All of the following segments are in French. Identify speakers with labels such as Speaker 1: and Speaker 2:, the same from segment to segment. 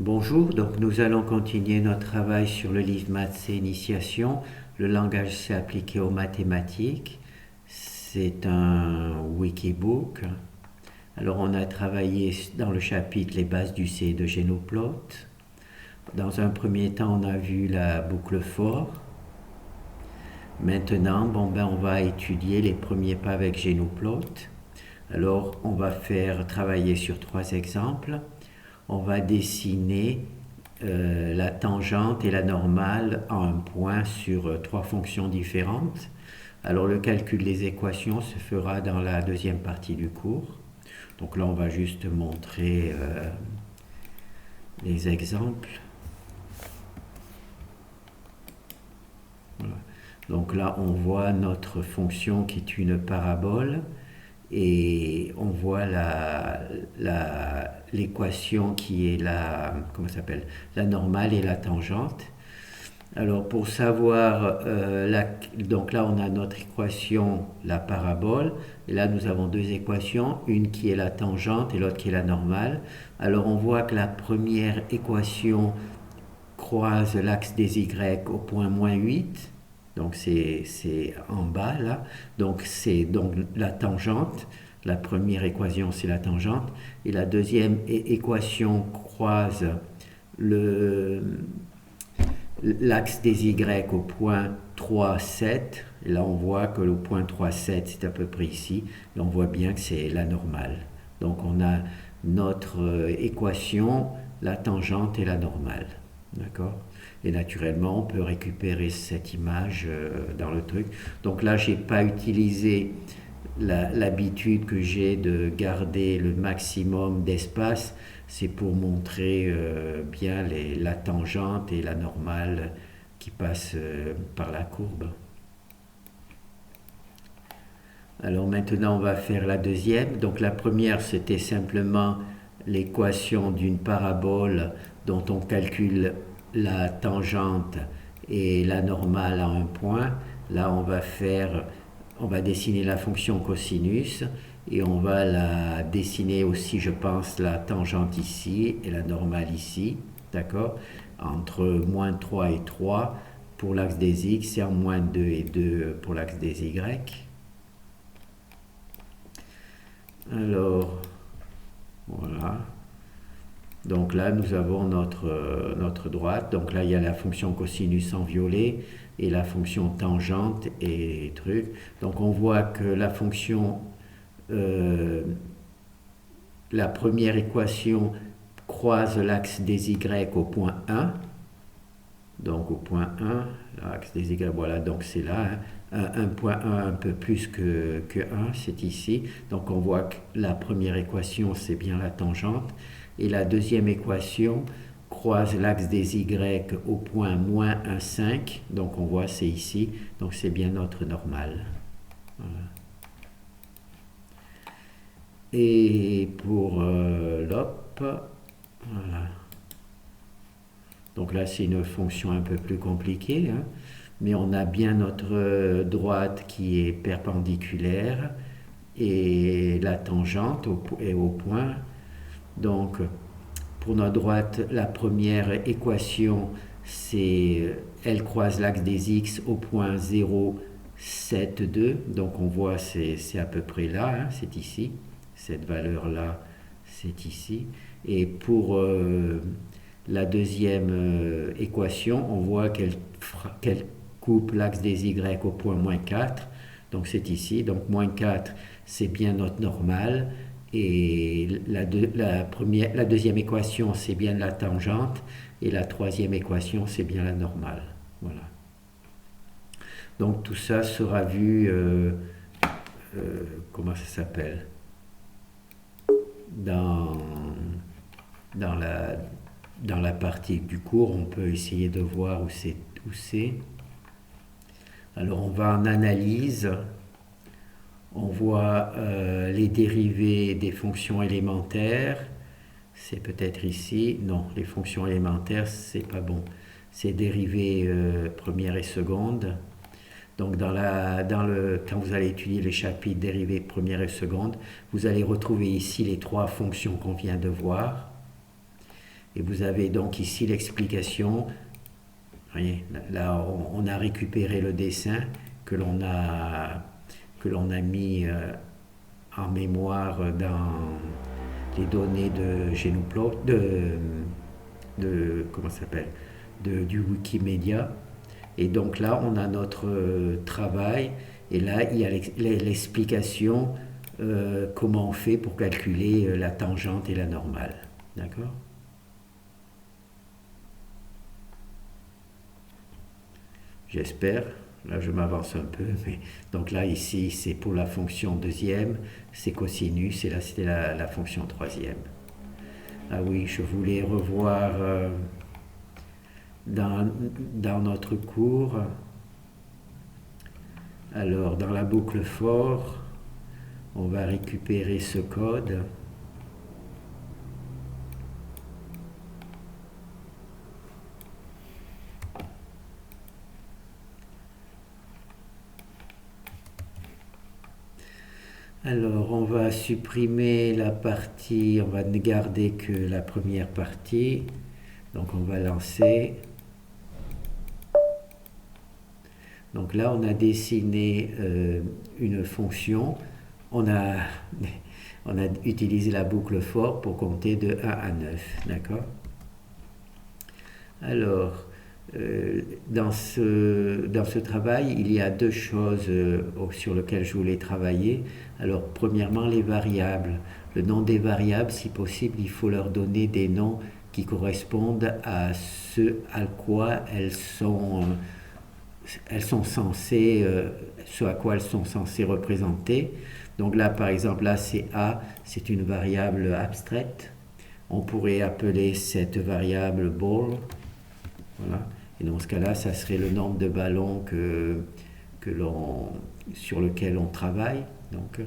Speaker 1: Bonjour, donc nous allons continuer notre travail sur le livre Maths et Initiation. Le langage C appliqué aux mathématiques. C'est un wikibook. Alors on a travaillé dans le chapitre les bases du C de Génoplote. Dans un premier temps, on a vu la boucle for. Maintenant, on va étudier les premiers pas avec Génoplote. Alors on va faire travailler sur 3 exemples. On va dessiner la tangente et la normale en un point sur 3 fonctions différentes. Alors le calcul des équations se fera dans la deuxième partie du cours. Donc là on va juste montrer les exemples. Voilà. Donc là on voit notre fonction qui est une parabole et on voit l'équation qui est la normale et la tangente. Alors pour savoir, donc là on a notre équation, la parabole, et là nous avons deux équations, une qui est la tangente et l'autre qui est la normale. Alors on voit que la première équation croise l'axe des Y au point -8, donc c'est en bas là, donc c'est donc la tangente. La première équation c'est la tangente, et la deuxième équation croise l'axe des Y au point 3, 7. Et là, on voit que le point 3, 7, c'est à peu près ici. Et on voit bien que c'est la normale. Donc, on a notre équation, la tangente et la normale. D'accord? Et naturellement, on peut récupérer cette image dans le truc. Donc là, je n'ai pas utilisé l'habitude que j'ai de garder le maximum d'espace. C'est pour montrer bien la tangente et la normale qui passent par la courbe. Alors maintenant on va faire la deuxième. Donc la première c'était simplement l'équation d'une parabole dont on calcule la tangente et la normale à un point. Là on va dessiner la fonction cosinus et on va la dessiner aussi, je pense, la tangente ici et la normale ici, d'accord, entre -3 et 3 pour l'axe des X et en -2 et 2 pour l'axe des Y. Alors, voilà. Donc là, nous avons notre droite. Donc là, il y a la fonction cosinus en violet et la fonction tangente et truc. Donc on voit que la fonction, la première équation croise l'axe des Y au point 1. Donc au point 1, l'axe des Y, voilà, donc c'est là, hein, 1.1 un peu plus que 1, c'est ici. Donc on voit que la première équation, c'est bien la tangente. Et la deuxième équation croise l'axe des Y au point -1,5. Donc on voit c'est ici. Donc c'est bien notre normale. Voilà. Et pour l'op, voilà. Donc là c'est une fonction un peu plus compliquée, hein, mais on a bien notre droite qui est perpendiculaire et la tangente est au point. Donc pour notre droite, la première équation, elle croise l'axe des X au point 0,72. Donc on voit c'est à peu près là, hein, c'est ici. Cette valeur-là, c'est ici. Et pour la deuxième équation, on voit qu'elle coupe l'axe des Y au point -4. Donc c'est ici. Donc -4, c'est bien notre normale. Et la deuxième équation, c'est bien la tangente. Et la troisième équation, c'est bien la normale. Voilà. Donc tout ça sera vu, comment ça s'appelle, dans la partie du cours. On peut essayer de voir où c'est. Alors on va en analyse. On voit les dérivées des fonctions élémentaires. C'est peut-être ici. Non, les fonctions élémentaires, c'est pas bon. C'est dérivées première et seconde. Donc quand vous allez étudier les chapitres dérivées première et seconde, vous allez retrouver ici les 3 fonctions qu'on vient de voir. Et vous avez donc ici l'explication. Voyez, là, on a récupéré le dessin que l'on a mis en mémoire dans les données de Genoplot, comment ça s'appelle, du Wikimedia. Et donc là, on a notre travail, et là, il y a l'explication comment on fait pour calculer la tangente et la normale. D'accord? J'espère. Là, je m'avance un peu. Mais... Donc là, ici, c'est pour la fonction deuxième, c'est cosinus, et là, c'était la fonction troisième. Ah oui, je voulais revoir dans notre cours. Alors, dans la boucle for, on va récupérer ce code. Alors, on va supprimer la partie, on va ne garder que la première partie. Donc, on va lancer. Donc là, on a dessiné une fonction. On a utilisé la boucle for pour compter de 1 à 9. D'accord? Alors, dans ce travail, il y a deux choses sur lesquelles je voulais travailler. Alors, premièrement, les variables. Le nom des variables, si possible, il faut leur donner des noms qui correspondent à ce à quoi elles sont censées, ce à quoi elles sont censées représenter. Donc là, par exemple, là, c'est A, c'est une variable abstraite. On pourrait appeler cette variable ball. Voilà. Et dans ce cas-là, ça serait le nombre de ballons sur lequel on travaille. Donc,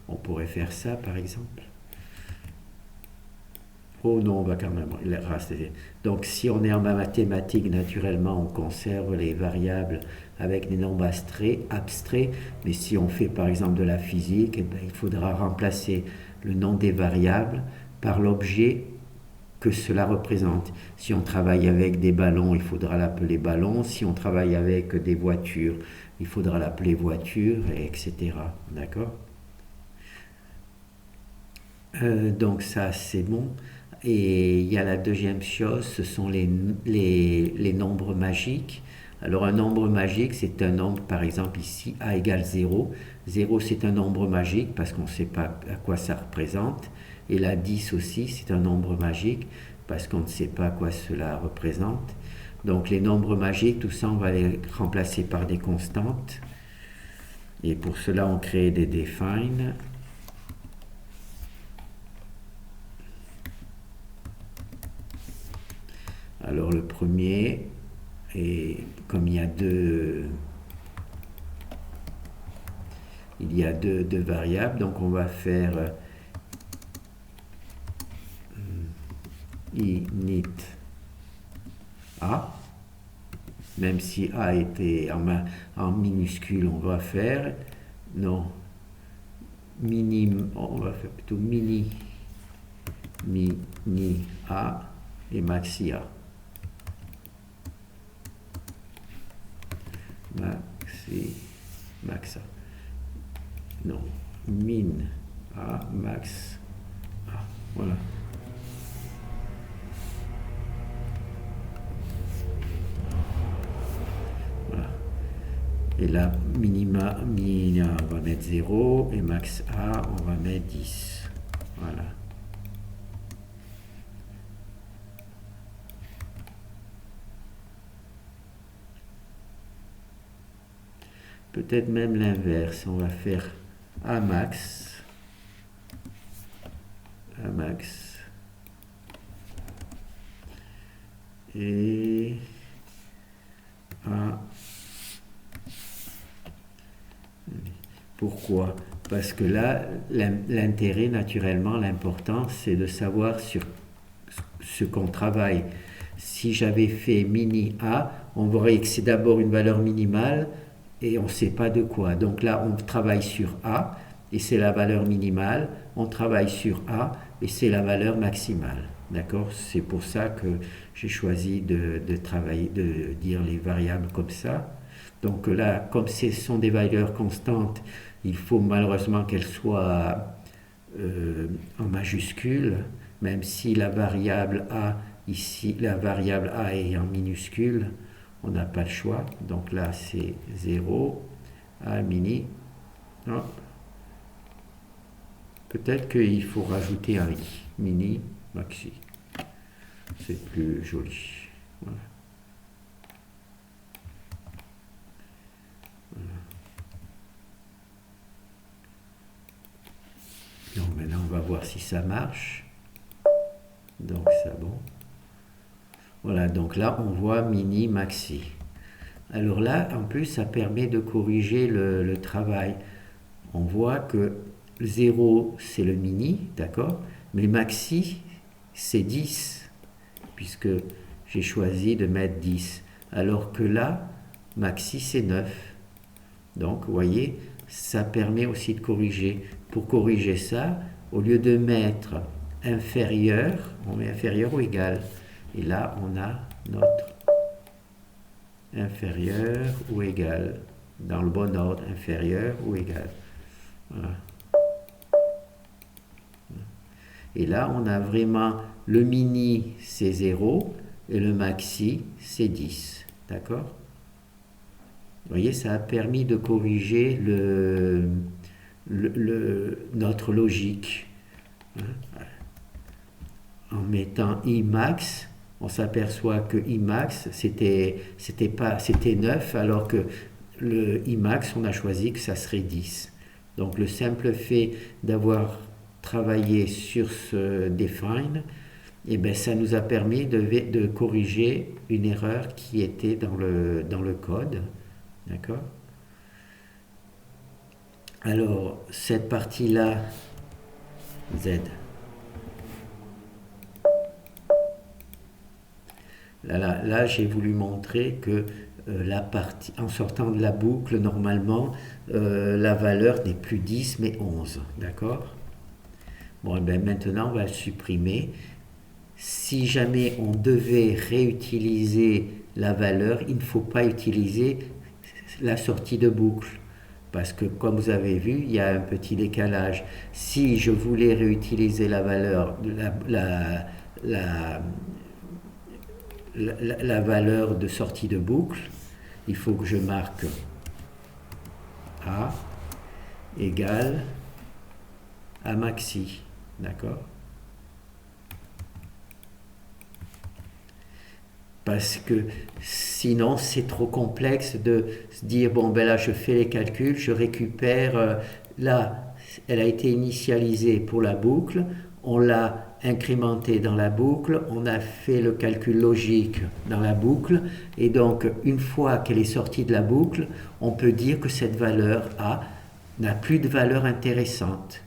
Speaker 1: on pourrait faire ça, par exemple. Oh non, on va quand même rester. Donc, si on est en mathématiques, naturellement, on conserve les variables avec des nombres abstraits. Mais si on fait, par exemple, de la physique, eh bien, il faudra remplacer le nom des variables par l'objet que cela représente. Si on travaille avec des ballons, il faudra l'appeler ballon. Si on travaille avec des voitures, il faudra l'appeler voiture, etc. D'accord? Donc ça, c'est bon. Et il y a la deuxième chose, ce sont les nombres magiques. Alors un nombre magique, c'est un nombre, par exemple ici, a égale 0. 0, c'est un nombre magique parce qu'on ne sait pas à quoi ça représente. Et la 10 aussi, c'est un nombre magique parce qu'on ne sait pas à quoi cela représente. Donc les nombres magiques, tout ça, on va les remplacer par des constantes. Et pour cela, on crée des define. Alors le premier, et comme il y a deux variables, donc on va faire init a, même si a était en minuscule, on va faire non on va faire plutôt mini a et maxi a. Max A. Non, min A, max A. Voilà. Voilà. Et là, minima, on va mettre 0 et max A, on va mettre 10. Voilà. Peut-être même l'inverse, on va faire A max et A. Pourquoi? Parce que là, l'intérêt, naturellement, l'important, c'est de savoir sur ce qu'on travaille. Si j'avais fait mini A, on voit que c'est d'abord une valeur minimale et on ne sait pas de quoi. Donc là, on travaille sur A et c'est la valeur minimale. On travaille sur A et c'est la valeur maximale. D'accord? C'est pour ça que j'ai choisi de travailler, de dire les variables comme ça. Donc là, comme ce sont des valeurs constantes, il faut malheureusement qu'elles soient en majuscule, même si la variable a ici, la variable a est en minuscule, on n'a pas le choix. Donc là, c'est 0, A mini. Non. Peut-être qu'il faut rajouter un i, mini, maxi. C'est plus joli. Voilà. Donc maintenant, on va voir si ça marche. Donc ça, bon. Voilà, donc là, on voit mini, maxi. Alors là, en plus, ça permet de corriger le travail. On voit que 0, c'est le mini, d'accord? Mais maxi, c'est 10, puisque j'ai choisi de mettre 10. Alors que là, maxi, c'est 9. Donc, vous voyez, ça permet aussi de corriger. Pour corriger ça, au lieu de mettre inférieur, on met inférieur ou égal. Et là, on a notre inférieur ou égal. Dans le bon ordre, inférieur ou égal. Voilà. Et là, on a vraiment le mini, c'est 0, et le maxi, c'est 10. D'accord? Vous voyez, ça a permis de corriger notre logique. En mettant Imax, on s'aperçoit que Imax, c'était 9, alors que le Imax, on a choisi que ça serait 10. Donc le simple fait d'avoir travaillé sur ce define, eh ben, ça nous a permis de corriger une erreur qui était dans le code. D'accord? Alors, cette partie-là, Z. Là, j'ai voulu montrer que la partie, en sortant de la boucle, normalement, la valeur n'est plus 10 mais 11. D'accord? Bon, et bien maintenant, on va le supprimer. Si jamais on devait réutiliser la valeur, il ne faut pas utiliser la sortie de boucle. Parce que, comme vous avez vu, il y a un petit décalage. Si je voulais réutiliser la valeur, la valeur de sortie de boucle, il faut que je marque A égale A maxi. D'accord? Parce que sinon, c'est trop complexe de se dire, bon, ben là, je fais les calculs, je récupère, là, elle a été initialisée pour la boucle, on l'a incrémentée dans la boucle, on a fait le calcul logique dans la boucle, et donc, une fois qu'elle est sortie de la boucle, on peut dire que cette valeur A n'a plus de valeur intéressante.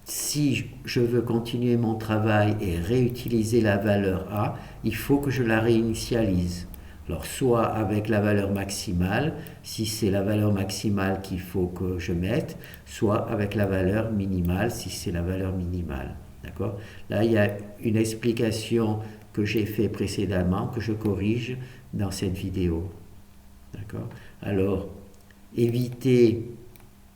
Speaker 1: Si je veux continuer mon travail et réutiliser la valeur A, il faut que je la réinitialise. Alors soit avec la valeur maximale, si c'est la valeur maximale qu'il faut que je mette, soit avec la valeur minimale, si c'est la valeur minimale. D'accord? Là, il y a une explication que j'ai fait précédemment, que je corrige dans cette vidéo. D'accord? Alors, évitez...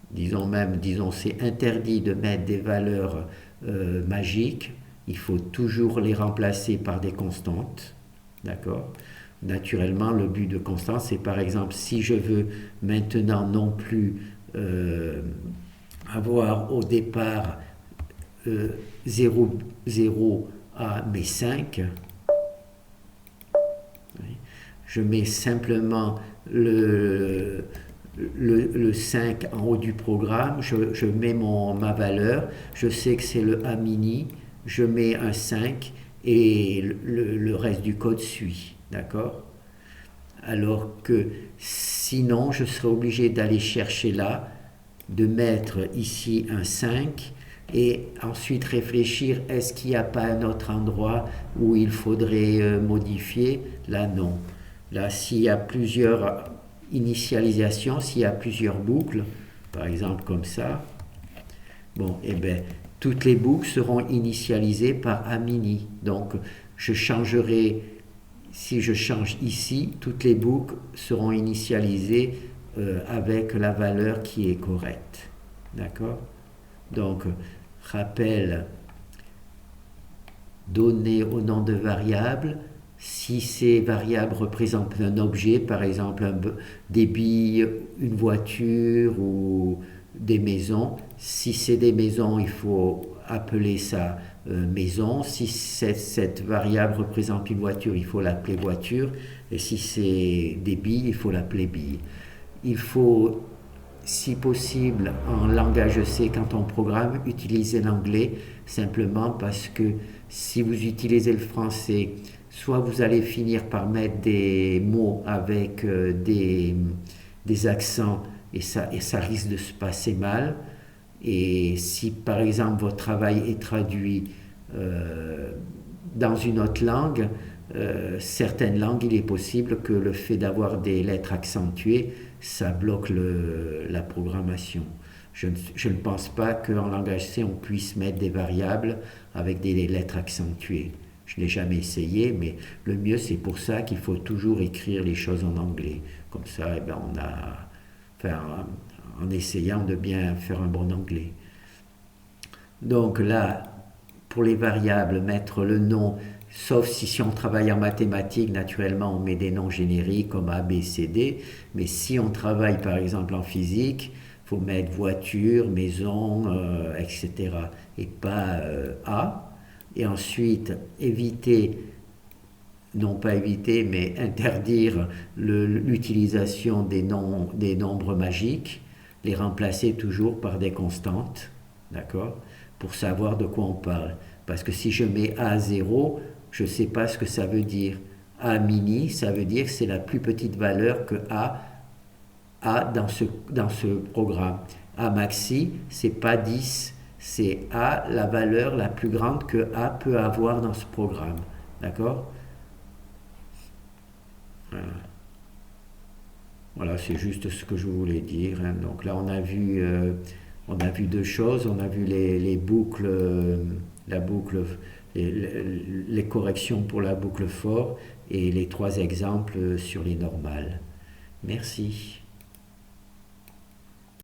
Speaker 1: disons, c'est interdit de mettre des valeurs magiques. Il faut toujours les remplacer par des constantes. D'accord? Naturellement, le but de constante, c'est par exemple, si je veux maintenant non plus avoir au départ 0, 0 à mes 5, je mets simplement le 5 en haut du programme, je mets ma valeur, je sais que c'est le A mini, je mets un 5 et le reste du code suit. D'accord? Alors que sinon, je serais obligé d'aller chercher là, de mettre ici un 5 et ensuite réfléchir, est-ce qu'il n'y a pas un autre endroit où il faudrait modifier? Là, non. Là, s'il y a plusieurs initialisations, s'il y a plusieurs boucles, par exemple comme ça, bon, eh bien, toutes les boucles seront initialisées par A mini. Donc, je changerai, si je change ici, toutes les boucles seront initialisées avec la valeur qui est correcte. D'accord? Donc, rappel, donner au nom de variable. Si ces variables représentent un objet, par exemple des billes, une voiture ou des maisons, si c'est des maisons, il faut appeler ça maison. Si cette variable représente une voiture, il faut l'appeler voiture. Et si c'est des billes, il faut l'appeler bille. Il faut, si possible, en langage C, quand on programme, utiliser l'anglais, simplement parce que si vous utilisez le français, soit vous allez finir par mettre des mots avec des accents et ça risque de se passer mal. Et si par exemple votre travail est traduit dans une autre langue, certaines langues, il est possible que le fait d'avoir des lettres accentuées, ça bloque la programmation. Je ne pense pas qu'en langage C, on puisse mettre des variables avec des lettres accentuées. Je n'ai jamais essayé, mais le mieux, c'est pour ça qu'il faut toujours écrire les choses en anglais. Comme ça, eh ben, enfin, en essayant de bien faire un bon anglais. Donc là, pour les variables, mettre le nom, sauf si on travaille en mathématiques, naturellement, on met des noms génériques comme A, B, C, D. Mais si on travaille, par exemple, en physique, il faut mettre voiture, maison, etc. Et pas A. Et ensuite, éviter, non pas éviter, mais interdire l'utilisation des nombres magiques, les remplacer toujours par des constantes, d'accord, pour savoir de quoi on parle. Parce que si je mets A 0, je ne sais pas ce que ça veut dire. A mini, ça veut dire que c'est la plus petite valeur que A a dans ce programme. A maxi, c'est pas 10, c'est A la valeur la plus grande que A peut avoir dans ce programme. D'accord? Voilà, voilà, c'est juste ce que je voulais dire, hein. Donc là, on a vu deux choses. On a vu les boucles, la boucle, les corrections pour la boucle for et les trois exemples sur les normales. Merci.